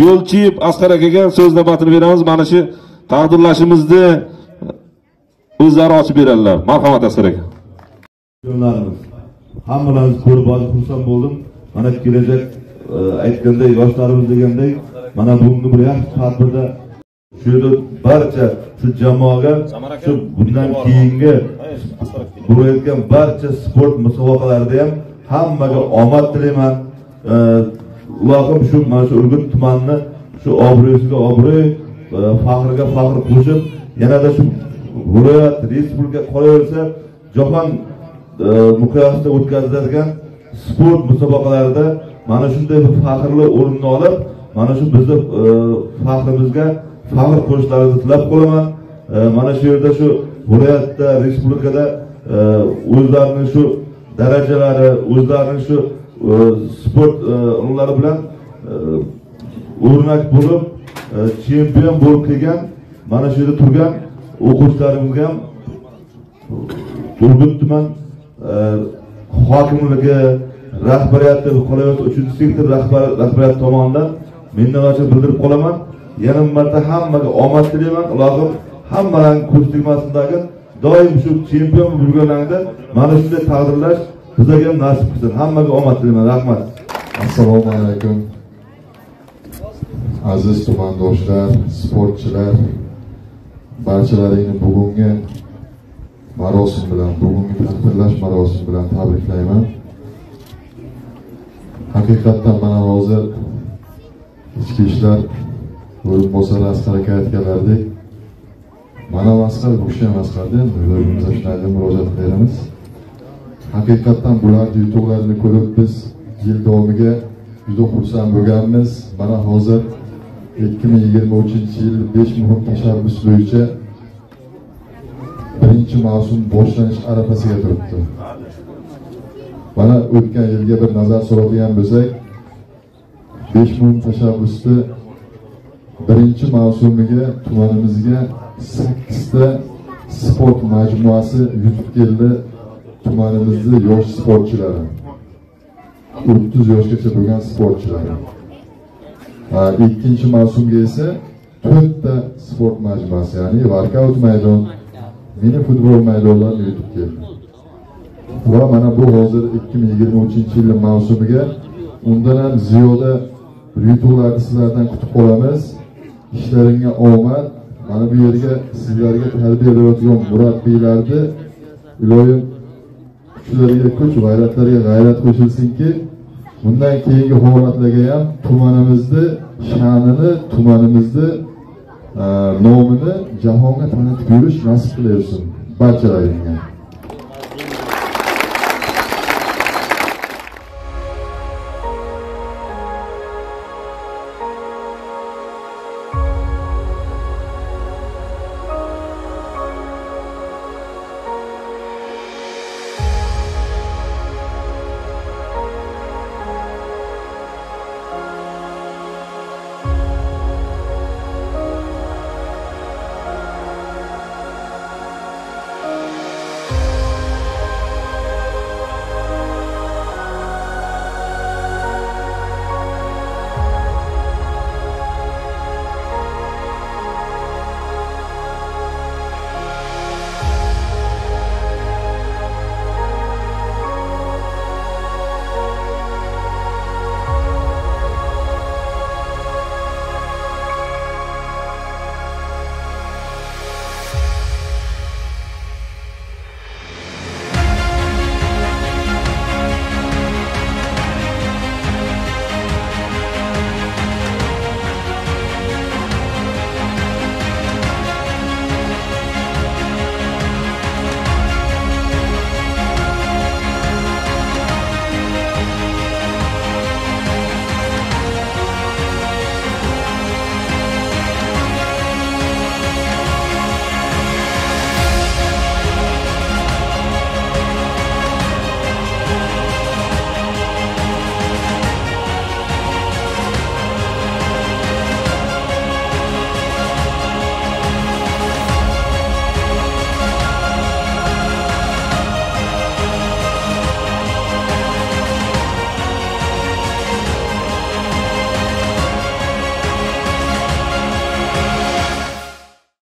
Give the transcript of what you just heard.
Yo'lchiyev Asqar akaga so'z navbatini beramiz. Mana shu taqdirlashimizni o'zlari ochib beradilar. Marhamat Asqar aka. Hammalarimiz ko'rib olib xursand bo'ldim. Mana kelajak aytganday yoshlarimiz deganday mana bugungi bir yaxshi tadbirda shu yerda barcha shu jamoaga shu bundan keyingi bo'layotgan barcha sport musobaqalarida ham hammaga omad tilayman. Ularga shu mana shu Urgut tumanini shu obro'siga obro', faxriga faxr qo'shib, yanada shu viloyat, respublika qolaversa, jahon miqyosida o'tkaziladigan sport musobaqalarida mana shunday bir faxrli o'rinni olib, mana shu bizni faxrimizga faxr qo'shishlaringizni tilab qolaman. Mana shu yerda shu viloyatda, respublikada o'zlarining shu darajalari, o'zlarining shu sport unlari bilan o'rnak bo'lib, chempion bo'lib kelgan mana shu yerda turgan o'quvchilarimizga ham Urgut tuman hokimligi rahbariyati, viloyat 3-sektor rahbariyati tomonidan minnatdorchilik bildirib qolaman. Yana bir marta hammaga omad tilayman. Ilohim hammalarning ko'z tegmasindagi doim shu chempion bo'lganlarida mana shunday taqdirlash bizga ham nasib qilsin. Hammaga omad tilayman. Rahmat. Assalomu alaykum. Aziz tumandoshlar, sportchilar, barchalaringni bugungi marosim bilan, bugungi taqdirlash marosimi bilan tabriklayman. Haqiqatdan mana hozir ichki ishlar o'rinbosari Asqar aka aytganlaridek, mana Asqar bu kishi ham Asqarda o'zimizga shunday murojaat qilamiz. Haqiqatdan bular yutuqlarni ko'rib biz yil davomiga juda xursand bo'lganmiz. Mana hozir 2023-yil 5 muhim tashabbus bo'yicha birinchi mavsum boshlanish arafasiga turibdi. Mana o'tgan yilga bir nazar soladigan bo'lsak, 5 muhim tashabbusda birinchi mavsumiga tumanimizga 8 ta sport majmuasi yutib keldi. Tumanimizda yosh sportchilari, 30 yoshgacha bo'lgan sportchilari. Ikkinchi mavsumga esa 4 ta sport majmuasi, ya'ni workout maydon, mini futbol maydonlarini yutib keldi. Va mana bu hozir 2023-yil mavsumiga undan ham ziyoda yutuqlarni sizlardan kutib qolamiz. Ishlaringga omad. Mana bu yerga sizlarga tarbiyalayotgan murabbiylarni iloyim kuchlariga kuch, g'ayratlariga g'ayrat qo'shilsinki, bundan keyingi holatlarga ham tumanimizni sha'nini, tumanimizni nomini jahonga tanitib yurish nasib qilaversin barchalaringga.